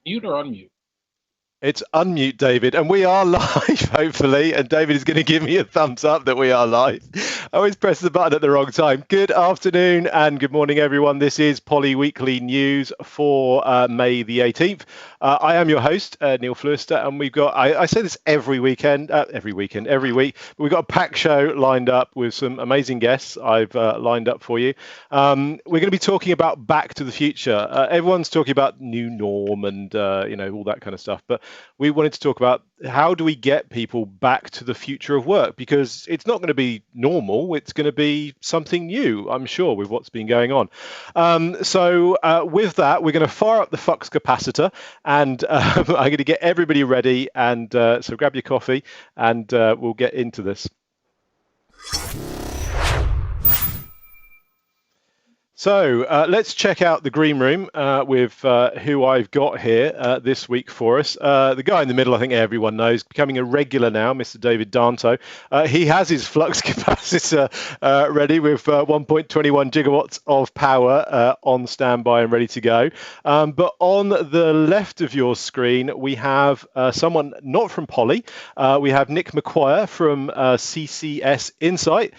Mute or unmute? It's unmute, David, and we are live, hopefully, and David is going to give me a thumbs up that we are live. I always press the button at the wrong time. Good afternoon and good morning, everyone. This is Poly Weekly News for May the 18th. I am your host, Neil Fluister, and we've got, I say this every week, but we've got a packed show lined up with some amazing guests I've lined up for you. We're going to be talking about Back to the Future. Everyone's talking about new norm and, all that kind of stuff, but we wanted to talk about how do we get people back to the future of work, because it's not going to be normal, it's going to be something new, I'm sure, with what's been going on. So with that, we're going to fire up the flux capacitor, and I'm going to get everybody ready, and so grab your coffee and we'll get into this. So let's check out the green room with who I've got here this week for us. The guy in the middle, I think everyone knows, becoming a regular now, Mr. David Danto. He has his flux capacitor ready with 1.21 gigawatts of power on standby and ready to go. But on the left of your screen, we have someone not from Poly. We have Nick McQuire from CCS Insight.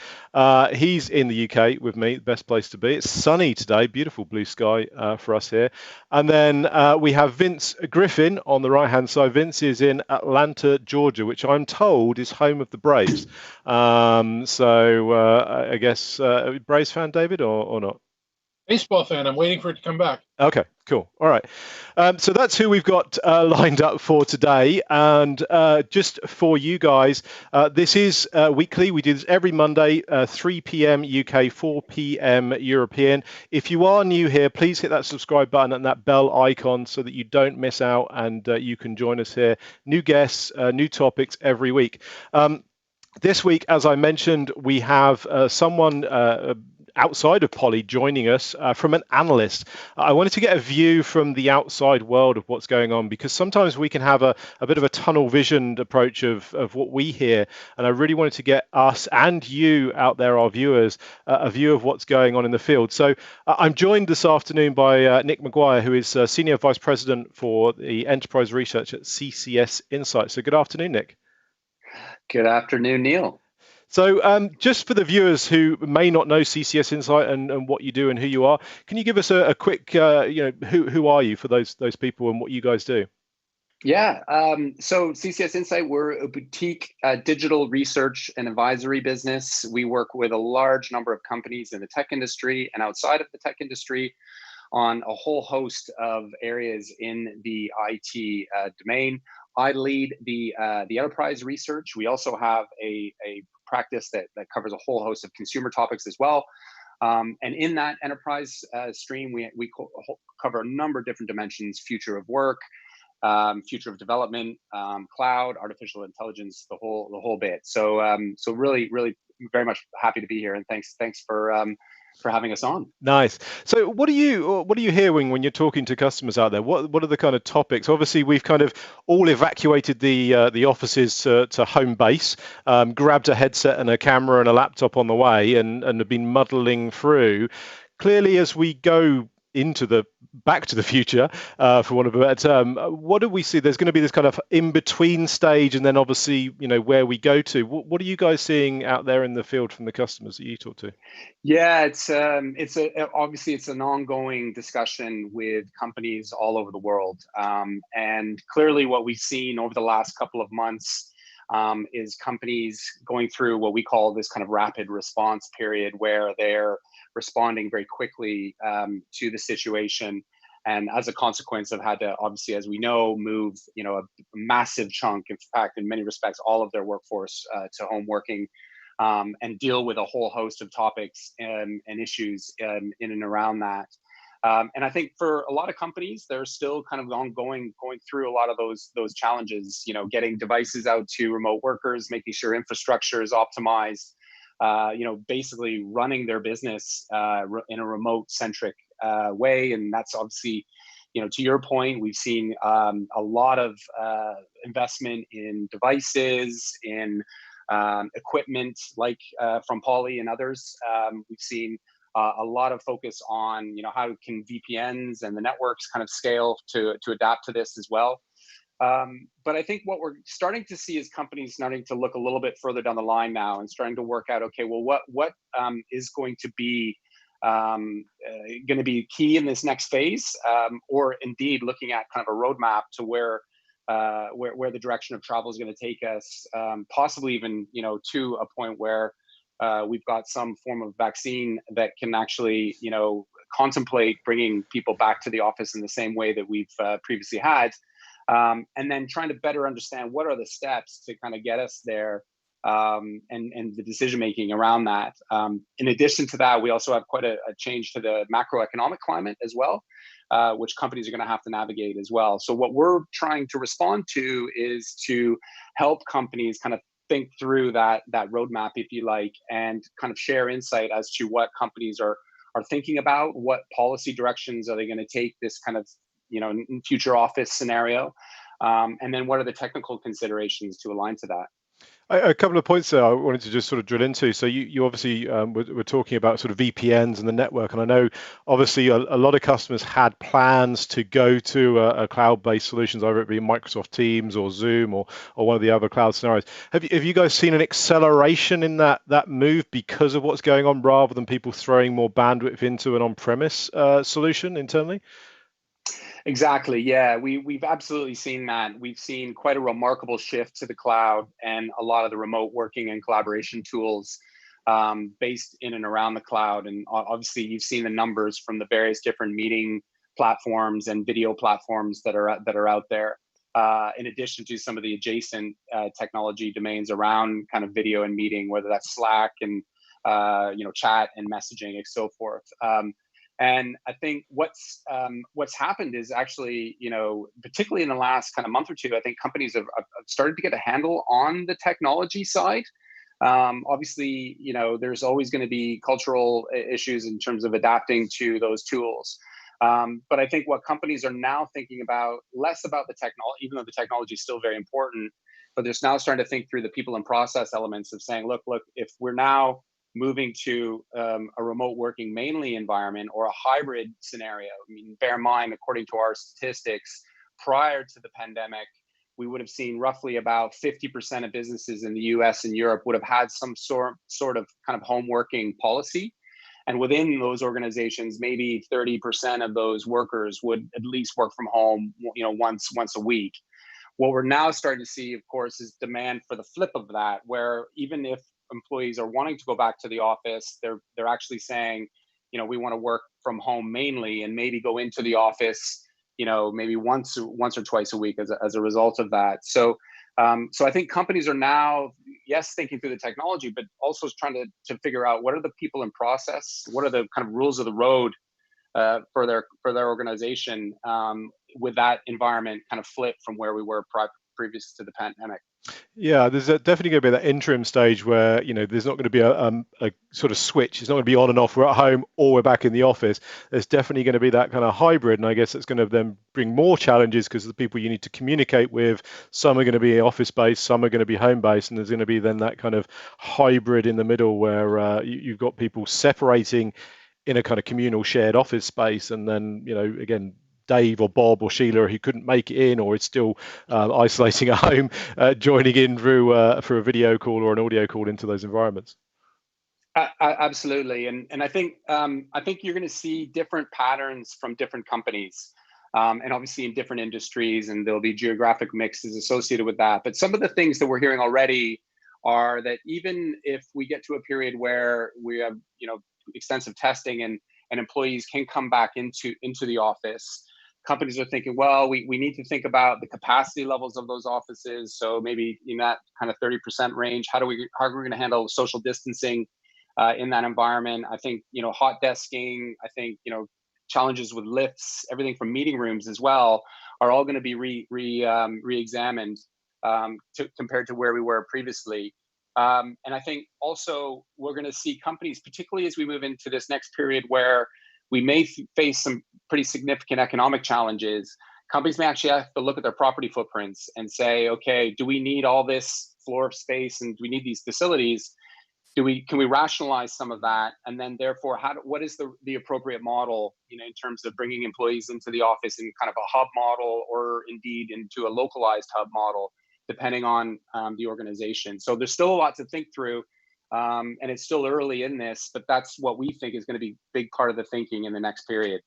He's in the UK with me, the best place to be. It's sunny today, beautiful blue sky for us here. And then we have Vince Griffin on the right-hand side. Vince is in Atlanta, Georgia, which I'm told is home of the Braves. I guess, Braves fan, David, or not? Baseball fan. I'm waiting for it to come back. Okay, cool. All right. So that's who we've got lined up for today. And just for you guys, this is weekly. We do this every Monday, 3 p.m. UK, 4 p.m. European. If you are new here, please hit that subscribe button and that bell icon so that you don't miss out and you can join us here. New guests, new topics every week. This week, as I mentioned, we have someone outside of Poly joining us from an analyst. I wanted to get a view from the outside world of what's going on, because sometimes we can have a bit of a tunnel visioned approach of what we hear. And I really wanted to get us and you out there, our viewers, a view of what's going on in the field. So I'm joined this afternoon by Nick McGuire, who is Senior Vice President for the Enterprise Research at CCS Insight. So good afternoon, Nick. Good afternoon, Neil. So just for the viewers who may not know CCS Insight and what you do and who you are, can you give us a quick, who are you for those people and what you guys do? Yeah, so CCS Insight, we're a boutique digital research and advisory business. We work with a large number of companies in the tech industry and outside of the tech industry on a whole host of areas in the IT domain. I lead the enterprise research. We also have a practice that covers a whole host of consumer topics as well. And in that enterprise stream, we cover a number of different dimensions: future of work, future of development, cloud, artificial intelligence, the whole bit. So really very much happy to be here, and thanks for having us on. Nice. So what are you hearing when you're talking to customers out there? What are the kind of topics? Obviously, we've kind of all evacuated the offices to home base, grabbed a headset and a camera and a laptop on the way, and have been muddling through. Clearly, as we go into the back to the future, for want of a better term, what do we see? There's going to be this kind of in-between stage, and then obviously, where we go to. What are you guys seeing out there in the field from the customers that you talk to? Yeah, obviously it's an ongoing discussion with companies all over the world, and clearly what we've seen over the last couple of months is companies going through what we call this kind of rapid response period, where they're responding very quickly to the situation, and as a consequence have had to, obviously, as we know, move a massive chunk, in fact in many respects all of their workforce to home working, and deal with a whole host of topics and issues in and around that. And I think for a lot of companies, they're still kind of going through a lot of those challenges, getting devices out to remote workers, making sure infrastructure is optimized, basically running their business in a remote-centric way. And that's obviously, to your point, we've seen a lot of investment in devices, in equipment like from Poly and others. We've seen a lot of focus on, how can VPNs and the networks kind of scale to adapt to this as well. But I think what we're starting to see is companies starting to look a little bit further down the line now and starting to work out, okay, well, what is going to be key in this next phase, or indeed looking at kind of a roadmap to where the direction of travel is going to take us, possibly even to a point where we've got some form of vaccine that can actually contemplate bringing people back to the office in the same way that we've previously had. And then trying to better understand what are the steps to kind of get us there, and the decision making around that. In addition to that, we also have quite a change to the macroeconomic climate as well, which companies are going to have to navigate as well. So what we're trying to respond to is to help companies kind of think through that roadmap, if you like, and kind of share insight as to what companies are thinking about, what policy directions are they going to take this kind of future office scenario, and then what are the technical considerations to align to that. A couple of points there I wanted to just sort of drill into. So you obviously were talking about sort of VPNs and the network, and I know obviously a lot of customers had plans to go to a cloud-based solutions, either it be Microsoft Teams or Zoom or one of the other cloud scenarios. Have you guys seen an acceleration in that move because of what's going on, rather than people throwing more bandwidth into an on-premise solution internally? Exactly. Yeah, we've absolutely seen that. We've seen quite a remarkable shift to the cloud and a lot of the remote working and collaboration tools based in and around the cloud. And obviously, you've seen the numbers from the various different meeting platforms and video platforms that are out there. In addition to some of the adjacent technology domains around kind of video and meeting, whether that's Slack and chat and messaging and so forth. And I think what's happened is actually, particularly in the last kind of month or two, I think companies have started to get a handle on the technology side. Obviously, there's always going to be cultural issues in terms of adapting to those tools. But I think what companies are now thinking about, less about the technology, even though the technology is still very important, but they're now starting to think through the people and process elements of saying, look, if we're now moving to a remote working mainly environment or a hybrid scenario. I mean, bear in mind, according to our statistics, prior to the pandemic, we would have seen roughly about 50% of businesses in the US and Europe would have had some sort of kind of home working policy. And within those organizations, maybe 30% of those workers would at least work from home, once a week. What we're now starting to see, of course, is demand for the flip of that, where even if employees are wanting to go back to the office, they're actually saying, we want to work from home mainly, and maybe go into the office, maybe once or twice a week as a result of that. So I think companies are now, yes, thinking through the technology, but also trying to figure out what are the people in process, what are the kind of rules of the road for their organization, with that environment kind of flip from where we were previous to the pandemic. Yeah, there's definitely going to be that interim stage where there's not going to be a sort of switch. It's not going to be on and off. We're at home or we're back in the office. There's definitely going to be that kind of hybrid, and I guess it's going to then bring more challenges because the people you need to communicate with, some are going to be office based, some are going to be home based, and there's going to be then that kind of hybrid in the middle where you've got people separating in a kind of communal shared office space, and then again, Dave or Bob or Sheila who couldn't make it in or is still isolating at home, joining in through a video call or an audio call into those environments. Absolutely, and I think you're going to see different patterns from different companies, and obviously in different industries, and there'll be geographic mixes associated with that. But some of the things that we're hearing already are that even if we get to a period where we have extensive testing and employees can come back into the office, companies are thinking, well, we need to think about the capacity levels of those offices. So maybe in that kind of 30% range, how are we going to handle social distancing in that environment? I think hot desking, I think challenges with lifts, everything from meeting rooms as well, are all going to be re-examined compared to where we were previously. And I think also we're going to see companies, particularly as we move into this next period where we may face some pretty significant economic challenges, companies may actually have to look at their property footprints and say, okay, do we need all this floor space and do we need these facilities? can we rationalize some of that, and then therefore what is the appropriate model, in terms of bringing employees into the office in kind of a hub model, or indeed into a localized hub model, depending on the organization. So there's still a lot to think through, and it's still early in this, but that's what we think is going to be a big part of the thinking in the next period.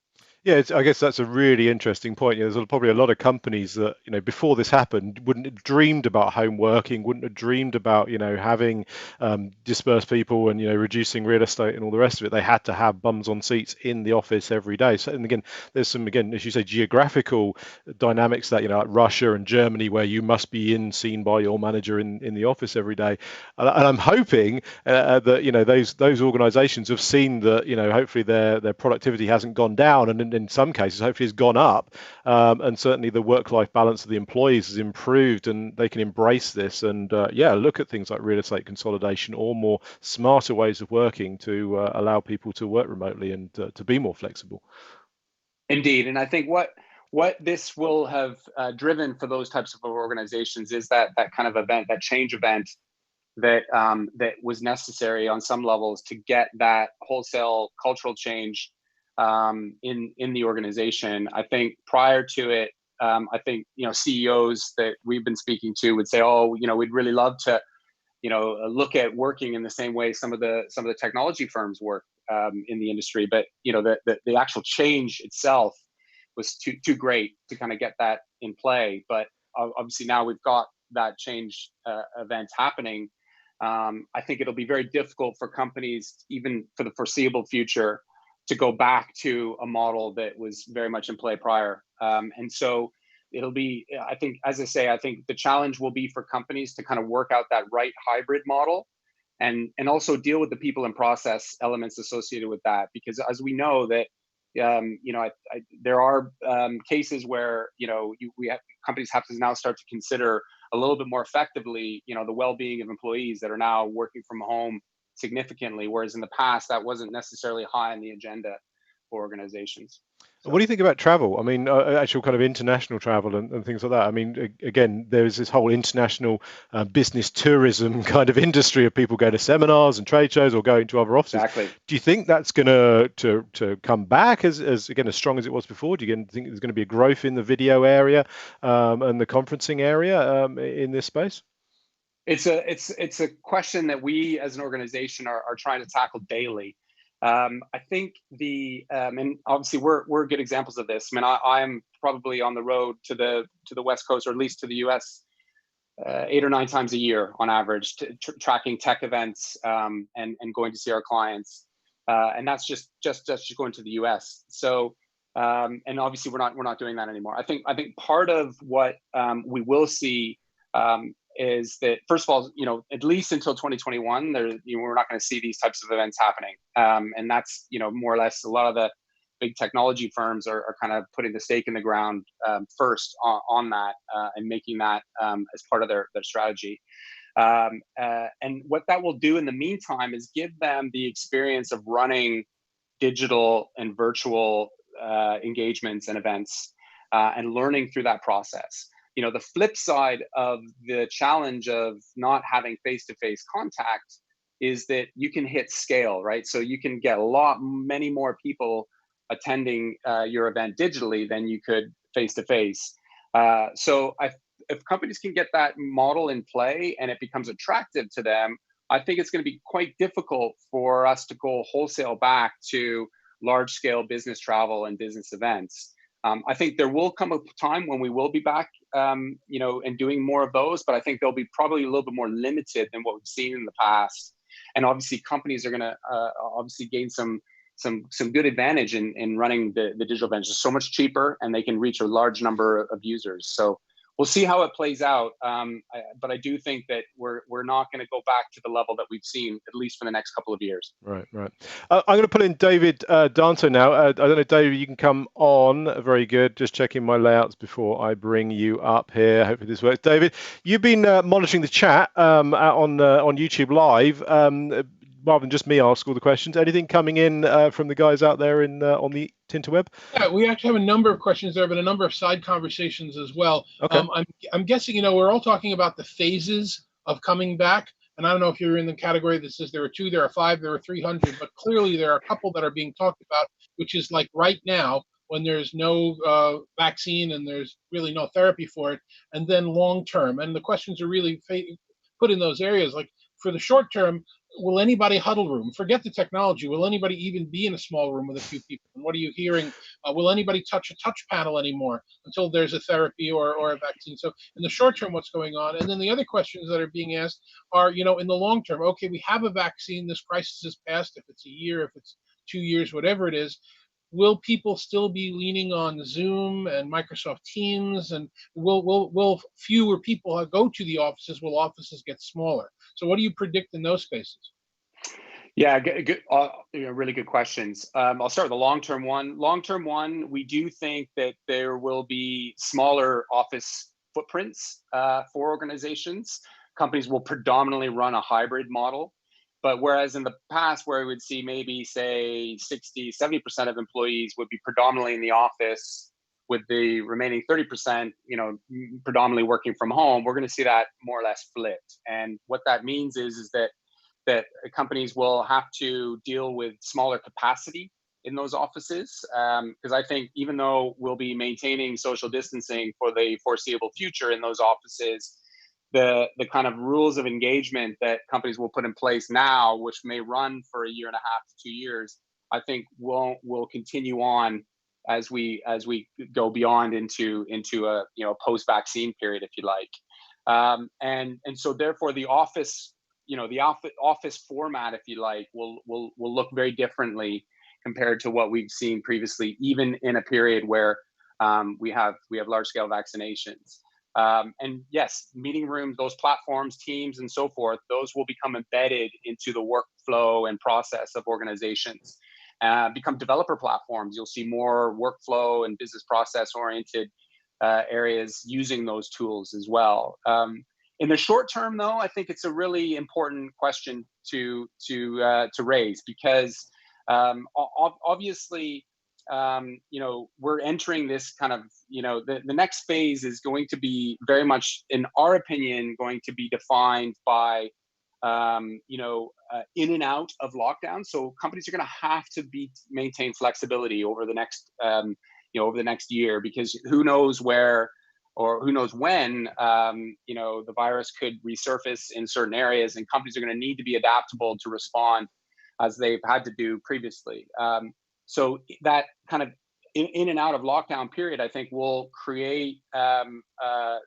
Yeah, I guess that's a really interesting point. There's probably a lot of companies that, before this happened, wouldn't have dreamed about home working, wouldn't have dreamed about, having dispersed people and, reducing real estate and all the rest of it. They had to have bums on seats in the office every day. So, and again, there's some, as you say, geographical dynamics that, like Russia and Germany, where you must be seen by your manager in the office every day. And I'm hoping that, those organizations have seen that, hopefully their productivity hasn't gone down, and in some cases hopefully has gone up, and certainly the work-life balance of the employees has improved, and they can embrace this and look at things like real estate consolidation or more smarter ways of working to allow people to work remotely and to be more flexible. Indeed, and I think what this will have driven for those types of organizations is that kind of event, that change event that was necessary on some levels to get that wholesale cultural change in the organization. I think prior to it, I think CEOs that we've been speaking to would say, "Oh, we'd really love to, look at working in the same way some of the technology firms work in the industry." But the actual change itself was too great to kind of get that in play. But obviously now we've got that change event happening. I think it'll be very difficult for companies, even for the foreseeable future, to go back to a model that was very much in play prior. And so it'll be, I think, as I say, I think the challenge will be for companies to kind of work out that right hybrid model, and also deal with the people and process elements associated with that. Because as we know that, there are cases where, companies have to now start to consider a little bit more effectively, the well-being of employees that are now working from home significantly, whereas in the past that wasn't necessarily high on the agenda for organizations. So. What do you think about travel? I mean, actual kind of international travel and things like that. I mean, again, there's this whole international business tourism kind of industry of people going to seminars and trade shows or going to other offices. Exactly. Do you think that's going to come back as again as strong as it was before? Do you think there's going to be a growth in the video area and the conferencing area in this space? It's a question that we as an organization are trying to tackle daily. I think and obviously we're good examples of this. I mean, I'm probably on the road to the West Coast, or at least to the US, 8 or 9 times a year on average, tracking tech events and going to see our clients, and that's just going to the US. So and obviously we're not doing that anymore. I think part of what we will see is that, first of all, at least until 2021, we're not going to see these types of events happening. And that's, more or less a lot of the big technology firms are kind of putting the stake in the ground first on that and making that as part of their strategy. And what that will do in the meantime is give them the experience of running digital and virtual engagements and events and learning through that process. The flip side of the challenge of not having face-to-face contact is that you can hit scale, right? So you can get many more people attending your event digitally than you could face-to-face. So if companies can get that model in play and it becomes attractive to them, I think it's going to be quite difficult for us to go wholesale back to large-scale business travel and business events. I think there will come a time when we will be back, and doing more of those, but I think they'll be probably a little bit more limited than what we've seen in the past. And obviously, companies are going to obviously gain some good advantage in running the digital events. It's so much cheaper, and they can reach a large number of users. So we'll see how it plays out. But I do think that we're not going to go back to the level that we've seen, at least for the next couple of years. Right. I'm going to put in David Danto now. I don't know, David, you can come on. Very good. Just checking my layouts before I bring you up here. Hopefully this works. David, you've been monitoring the chat on YouTube Live. Rather than just me ask all the questions, anything coming in from the guys out there on the Tinterweb? Yeah, we actually have a number of questions there, but a number of side conversations as well. Okay. I'm guessing, we're all talking about the phases of coming back. And I don't know if you're in the category that says there are 2, there are 5, there are 300, but clearly there are a couple that are being talked about, which is like right now when there's no vaccine and there's really no therapy for it, and then long term. And the questions are really put in those areas. Like for the short term, will anybody huddle room? Forget the technology. Will anybody even be in a small room with a few people? And what are you hearing? Will anybody touch a touch panel anymore until there's a therapy or a vaccine? So in the short term, what's going on? And then the other questions that are being asked are, in the long term, okay, we have a vaccine. This crisis has passed. If it's a year, if it's 2 years, whatever it is, will people still be leaning on Zoom and Microsoft Teams? And will fewer people go to the offices? Will offices get smaller? So what do you predict in those spaces? Yeah, good, really good questions. I'll start with the long-term one. Long-term one, we do think that there will be smaller office footprints for organizations. Companies will predominantly run a hybrid model. But whereas in the past, where we would see maybe, say, 60, 70% of employees would be predominantly in the office, with the remaining 30%, predominantly working from home, we're going to see that more or less flipped. And what that means is that companies will have to deal with smaller capacity in those offices. Because I think even though we'll be maintaining social distancing for the foreseeable future in those offices, the kind of rules of engagement that companies will put in place now, which may run for a year and a half to 2 years, I think will continue on as we go beyond into a post-vaccine period, if you like. And so therefore the office, the office format, if you like, will look very differently compared to what we've seen previously, even in a period where we have large scale vaccinations. And yes, meeting rooms, those platforms, Teams, and so forth, those will become embedded into the workflow and process of organizations. Become developer platforms. You'll see more workflow and business process oriented areas using those tools as well. In the short term, though, I think it's a really important question to raise, because obviously, we're entering this kind of, the next phase is going to be very much, in our opinion, going to be defined by in and out of lockdown. So companies are going to have to maintain flexibility over the next over the next year, because who knows where or who knows when the virus could resurface in certain areas, and companies are going to need to be adaptable to respond as they've had to do previously. So that kind of in and out of lockdown period, I think, will create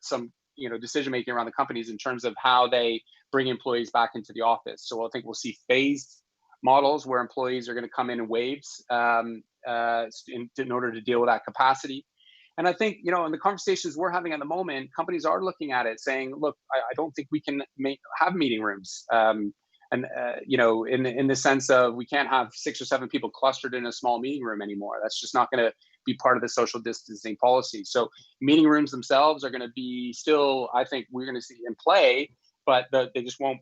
some decision making around the companies in terms of how they bring employees back into the office. So I think we'll see phased models where employees are going to come in waves in order to deal with that capacity. And I think, in the conversations we're having at the moment, companies are looking at it saying, look, I don't think we can have meeting rooms. In the sense of, we can't have 6 or 7 people clustered in a small meeting room anymore. That's just not going to be part of the social distancing policy. So meeting rooms themselves are going to be still, I think we're going to see in play, but they just won't,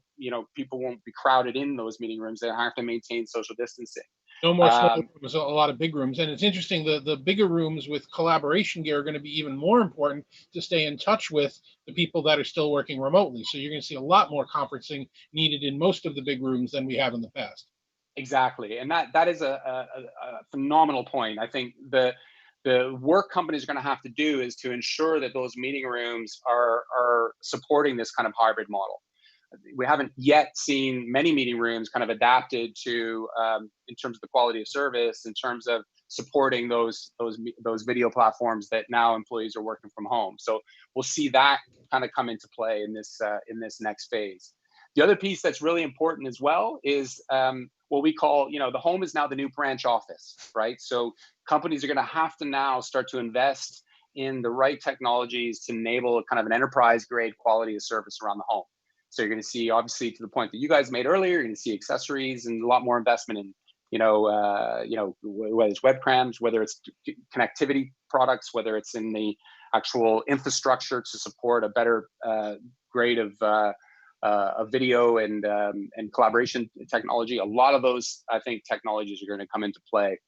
people won't be crowded in those meeting rooms. They have to maintain social distancing. No more small rooms, a lot of big rooms. And it's interesting, the bigger rooms with collaboration gear are going to be even more important to stay in touch with the people that are still working remotely. So you're going to see a lot more conferencing needed in most of the big rooms than we have in the past. Exactly. And that is a phenomenal point. I think the work companies are going to have to do is to ensure that those meeting rooms are supporting this kind of hybrid model. We haven't yet seen many meeting rooms kind of adapted to, in terms of the quality of service, in terms of supporting those video platforms that now employees are working from home. So we'll see that kind of come into play in this next phase. The other piece that's really important as well is what we call, the home is now the new branch office, right? So companies are going to have to now start to invest in the right technologies to enable a kind of an enterprise grade quality of service around the home. So you're going to see, obviously, to the point that you guys made earlier, you're going to see accessories and a lot more investment in, whether it's webcams, whether it's connectivity products, whether it's in the actual infrastructure to support a better grade of video and collaboration technology. A lot of those, I think, technologies are going to come into play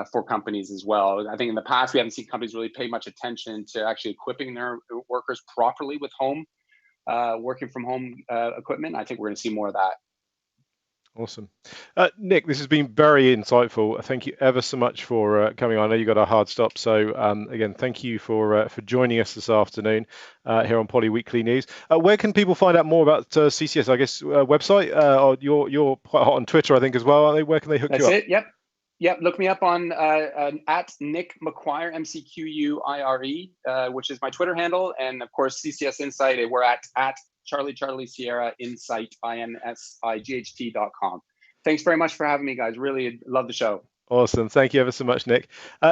for companies as well. I think in the past, we haven't seen companies really pay much attention to actually equipping their workers properly with home working from home equipment. I think we're going to see more of that. Awesome. Nick, this has been very insightful. Thank you ever so much for coming on. I know you got a hard stop. So again, thank you for joining us this afternoon here on Poly Weekly News. Where can people find out more about CCS? I guess website, or you're quite hot on Twitter, I think, as well, aren't they? Where can they hook you up? That's it. Yep. Look me up on at Nick McQuire, McQuire, which is my Twitter handle. And of course, CCS Insight, we're at Charlie Sierra Insight, INSIGHT.com. Thanks very much for having me, guys. Really love the show. Awesome. Thank you ever so much, Nick.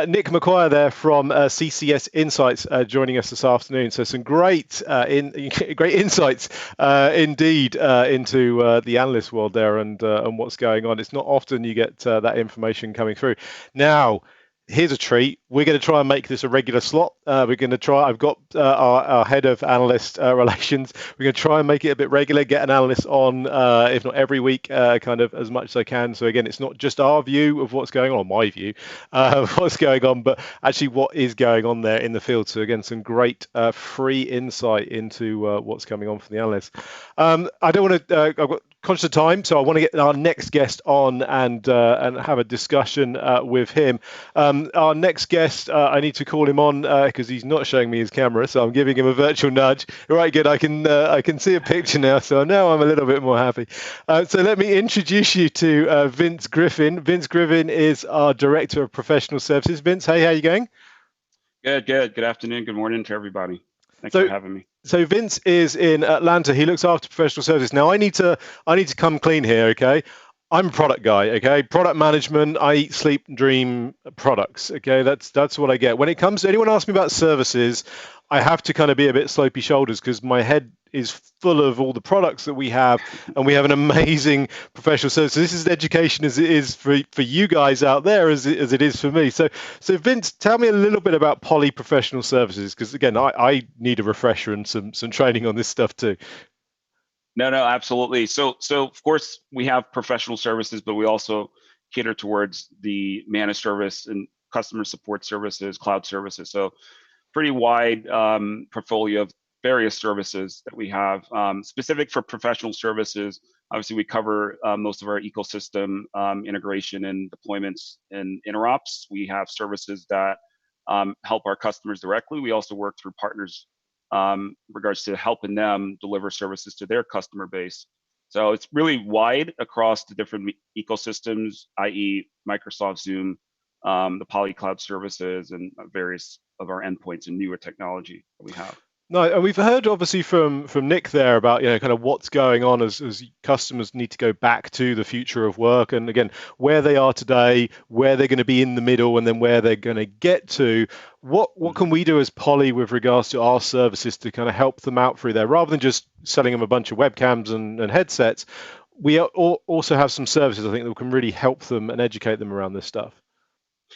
Nick McQuire there from CCS Insights joining us this afternoon. So some great insights indeed into the analyst world there and what's going on. It's not often you get that information coming through. Now, here's a treat. We're going to try and make this a regular slot. We're going to try. I've got our head of analyst relations. We're going to try and make it a bit regular. Get an analyst on, if not every week, kind of as much as I can. So again, it's not just our view of what's going on, or my view of what's going on, but actually what is going on there in the field. So again, some great free insight into what's coming on for the analysts. I don't want to. I've got conscious of time, so I want to get our next guest on and have a discussion with him. Our next guest, I need to call him on because he's not showing me his camera, so I'm giving him a virtual nudge. Right, good. I can see a picture now, so now I'm a little bit more happy. So let me introduce you to Vince Griffin. Vince Griffin is our Director of Professional Services. Vince, hey, how are you going? Good. Good afternoon. Good morning to everybody. Thanks for having me. So Vince is in Atlanta. He looks after professional services. Now I need to come clean here, okay? I'm a product guy, okay? Product management, I eat, sleep, dream products, okay? That's what I get. When it comes to anyone asks me about services, I have to kind of be a bit slopey shoulders because my head is full of all the products that we have, and we have an amazing professional service. So this is education as it is for you guys out there as it is for me. So Vince, tell me a little bit about Poly Professional Services, because again, I need a refresher and some training on this stuff too. No, absolutely. So of course we have professional services, but we also cater towards the managed service and customer support services, cloud services. So pretty wide portfolio of various services that we have. Specific for professional services, obviously we cover most of our ecosystem integration and deployments and interops. We have services that help our customers directly. We also work through partners regards to helping them deliver services to their customer base. So it's really wide across the different ecosystems, i.e. Microsoft Zoom, the Poly Cloud services, and various of our endpoints and newer technology that we have. No, and we've heard obviously from Nick there about kind of what's going on as customers need to go back to the future of work, and again where they are today, where they're going to be in the middle, and then where they're going to get to. What can we do as Poly with regards to our services to kind of help them out through there, rather than just selling them a bunch of webcams and headsets? We also have some services I think that can really help them and educate them around this stuff.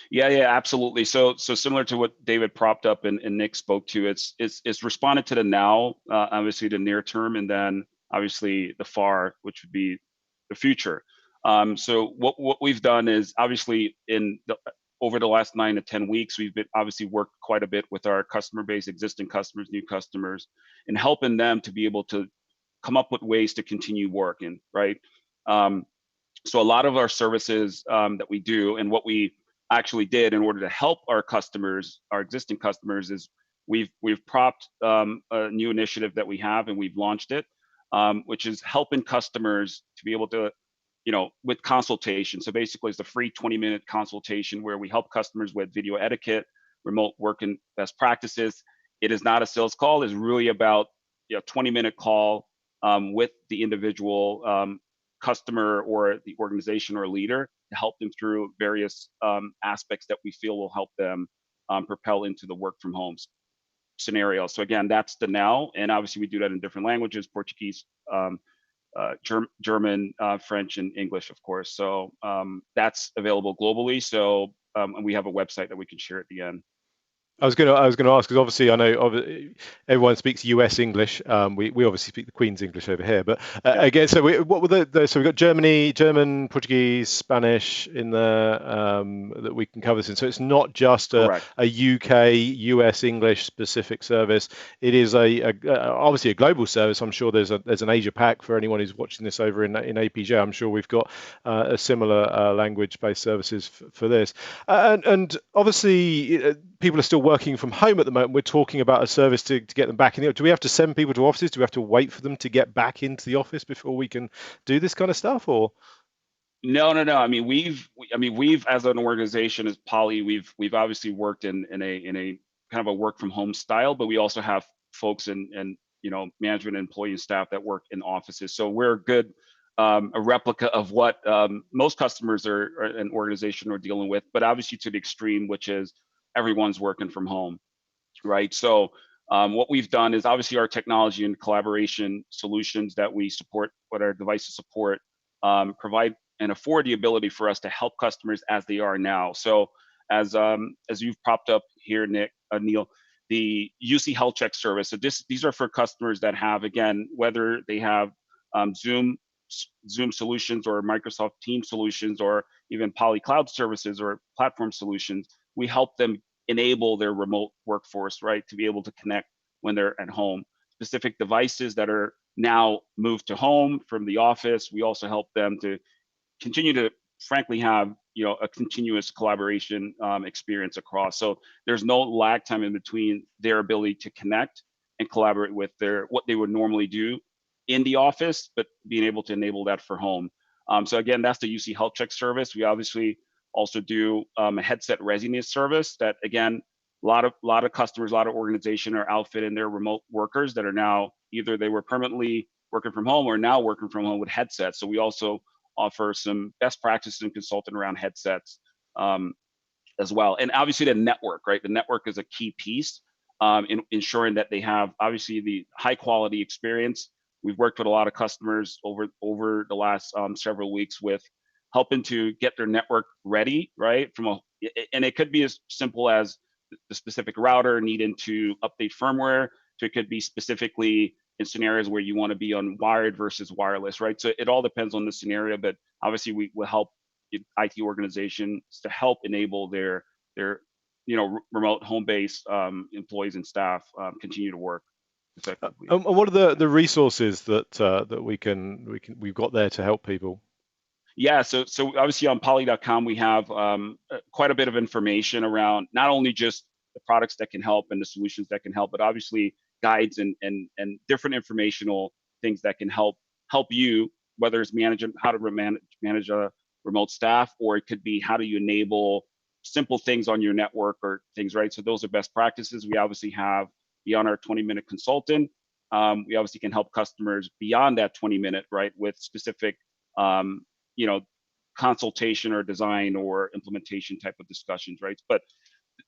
Yeah, absolutely. So similar to what David propped up and Nick spoke to, it's responded to the now, obviously the near term, and then obviously the far, which would be the future. So what we've done is obviously over the last 9 to 10 weeks, we've been obviously worked quite a bit with our customer base, existing customers, new customers, and helping them to be able to come up with ways to continue working, right? So a lot of our services that we do, and what we actually did in order to help our customers, our existing customers, is we've propped a new initiative that we have, and we've launched it, which is helping customers to be able to, with consultation. So basically it's a free 20-minute consultation where we help customers with video etiquette, remote work and best practices. It is not a sales call. It's really about 20-minute call with the individual customer or the organization or leader to help them through various aspects that we feel will help them propel into the work from home scenario. So again, that's the now, and obviously we do that in different languages: Portuguese, German, French, and English, of course. So that's available globally. So and we have a website that we can share at the end. I was going to ask, because obviously I know everyone speaks US English. We obviously speak the Queen's English over here, but again, so what were so we've got German, Portuguese, Spanish in there that we can cover this in. So it's not just a UK US English specific service. It is obviously a global service. I'm sure there's an Asia Pac for anyone who's watching this over in APJ. I'm sure we've got a similar language-based services for this, and obviously people are still working from home at the moment. We're talking about a service to get them back in the. Do we have to send people to offices? Do we have to wait for them to get back into the office before we can do this kind of stuff? Or no. I mean, we've as an organization, as Poly, we've obviously worked in a kind of a work from home style, but we also have folks and management, employee, and staff that work in offices. So we're a replica of what most customers or an organization are dealing with, but obviously to the extreme, which is everyone's working from home, right? So what we've done is obviously our technology and collaboration solutions that we support, what our devices support, provide and afford the ability for us to help customers as they are now. So as you've propped up here, Neil, the UC Health Check service. So these are for customers that have, again, whether they have Zoom solutions or Microsoft Teams solutions or even Poly Cloud services or platform solutions. We help them enable their remote workforce, right, to be able to connect when they're at home. Specific devices that are now moved to home from the office, we also help them to continue to, frankly, have a continuous collaboration experience across. So there's no lag time in between their ability to connect and collaborate with what they would normally do in the office, but being able to enable that for home. So again, that's the UC Health Check service. We obviously also do a headset readiness service that, again, a lot of customers, a lot of organizations are outfitting their remote workers that are now either they were permanently working from home or now working from home with headsets. So we also offer some best practices and consulting around headsets as well. And obviously the network, right? The network is a key piece in ensuring that they have obviously the high quality experience. We've worked with a lot of customers over the last several weeks with helping to get their network ready, right? And it could be as simple as the specific router needing to update firmware, to it could be specifically in scenarios where you want to be on wired versus wireless, right? So it all depends on the scenario, but obviously we will help IT organizations to help enable their remote home-based employees and staff continue to work effectively. And what are the resources that we've got there to help people? Yeah, so obviously on poly.com we have quite a bit of information around not only just the products that can help and the solutions that can help, but obviously guides and different informational things that can help you, whether it's how to manage a remote staff, or it could be how do you enable simple things on your network or things, right? So those are best practices. We obviously have beyond our 20-minute consultant. We obviously can help customers beyond that 20-minute, right, with specific consultation or design or implementation type of discussions, right? But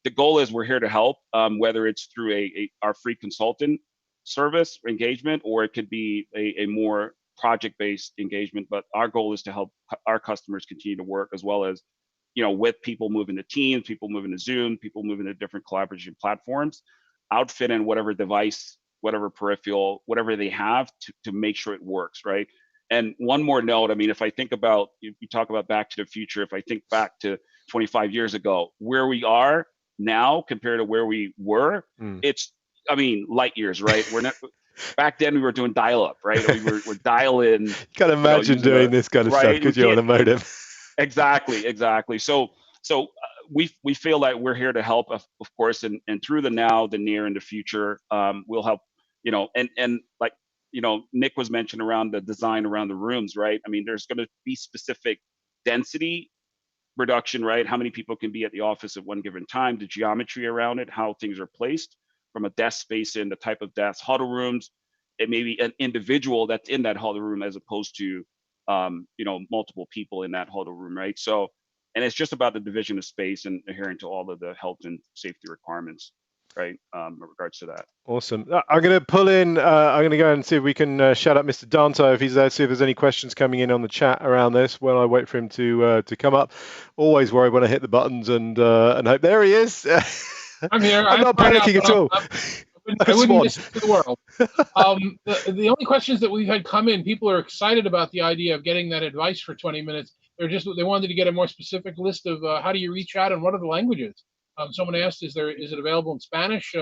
the goal is we're here to help, whether it's through our free consultant service engagement, or it could be a more project-based engagement. But our goal is to help our customers continue to work, as well as with people moving to Teams, people moving to Zoom, people moving to different collaboration platforms, outfit in whatever device, whatever peripheral, whatever they have to make sure it works, right? And one more note, I mean, if I think about, you talk about Back to the Future, if I think back to 25 years ago, where we are now compared to where we were, it's, I mean, light years, right? We're not, back then we were doing dial-up, right? We're dial-in. You can't imagine doing this kind of stuff because you're on a modem. Exactly. So we feel like we're here to help, of course, and through the now, the near, and the future, we'll help, and like, Nick was mentioned around the design around the rooms, right? I mean, there's going to be specific density reduction, right? How many people can be at the office at one given time, the geometry around it, how things are placed from a desk space in the type of desk, huddle rooms. It may be an individual that's in that huddle room as opposed to, multiple people in that huddle room, right? So, and it's just about the division of space and adhering to all of the health and safety requirements, right, in regards to that. Awesome. I'm going to pull in, I'm going to go and see if we can shout out Mr. Danto if he's there, see if there's any questions coming in on the chat around this while I wait for him to come up. Always worry when I hit the buttons and hope. There he is. I'm here. I'm not panicking at all. I wouldn't miss it for the world. The only questions that we've had come in, people are excited about the idea of getting that advice for 20 minutes. They wanted to get a more specific list of how do you reach out and what are the languages. Someone asked, is it available in Spanish?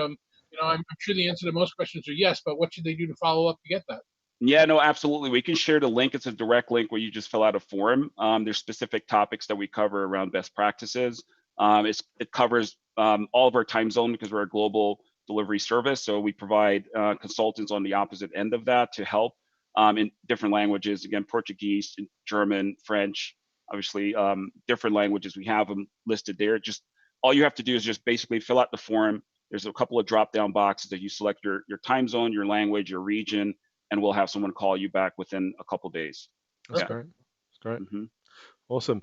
I'm sure the answer to most questions are yes, but what should they do to follow up to get that? Yeah, no, absolutely. We can share the link. It's a direct link where you just fill out a form. There's specific topics that we cover around best practices. It covers all of our time zone because we're a global delivery service. So we provide consultants on the opposite end of that to help in different languages. Again, Portuguese, German, French, obviously different languages. We have them listed there. Just all you have to do is just basically fill out the form. There's a couple of drop-down boxes that you select your time zone, your language, your region, and we'll have someone call you back within a couple of days. That's great. That's great. Mm-hmm. Awesome.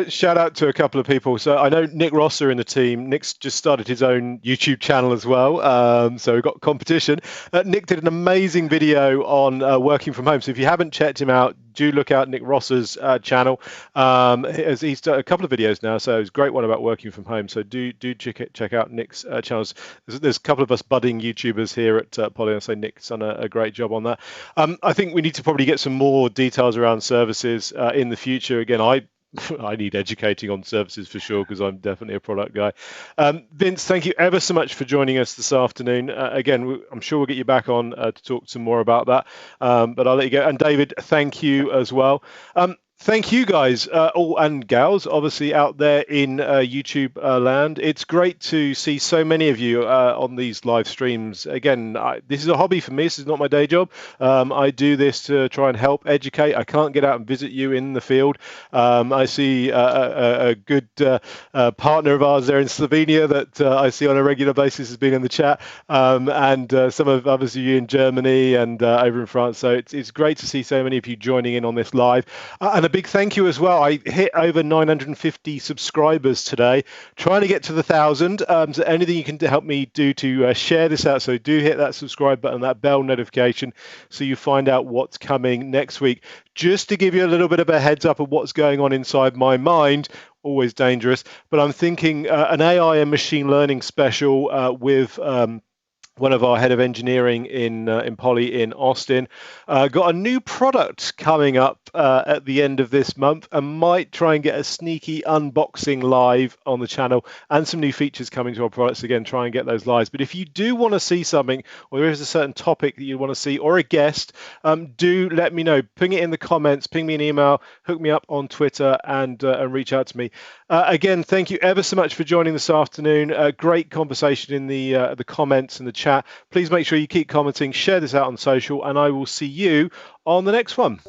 Shout out to a couple of people. So I know Nick Rosser in the team. Nick's just started his own YouTube channel as well. So we've got competition. Nick did an amazing video on working from home. So if you haven't checked him out, do look out Nick Rosser's channel. He's done a couple of videos now. So it's a great one about working from home. So do check out Nick's channels. There's a couple of us budding YouTubers here at Poly. So Nick's done a great job on that. I think we need to probably get some more details around services in the future. Again, I need educating on services for sure because I'm definitely a product guy. Vince, thank you ever so much for joining us this afternoon. Again, I'm sure we'll get you back on to talk some more about that, but I'll let you go. And David, thank you as well. Thank you guys, all and gals, obviously out there in YouTube land. It's great to see so many of you on these live streams. Again, this is a hobby for me. This is not my day job. I do this to try and help educate. I can't get out and visit you in the field. I see a good partner of ours there in Slovenia that I see on a regular basis has been in the chat, and some of others of you in Germany and over in France. So it's great to see so many of you joining in on this live. And a big thank you as well. I hit over 950 subscribers today, trying to get to the 1,000. So anything you can help me do to share this out. So do hit that subscribe button, that bell notification, so you find out what's coming next week. Just to give you a little bit of a heads up of what's going on inside my mind. Always dangerous, but I'm thinking an AI and machine learning special with one of our head of engineering in Poly in Austin. Got a new product coming up at the end of this month, and might try and get a sneaky unboxing live on the channel, and some new features coming to our products. Again, try and get those live. But if you do want to see something, or there is a certain topic that you want to see, or a guest, do let me know. Ping it in the comments, ping me an email, hook me up on Twitter, and reach out to me. Again, thank you ever so much for joining this afternoon. Great conversation in the comments and the chat. Please make sure you keep commenting, share this out on social, and I will see you on the next one.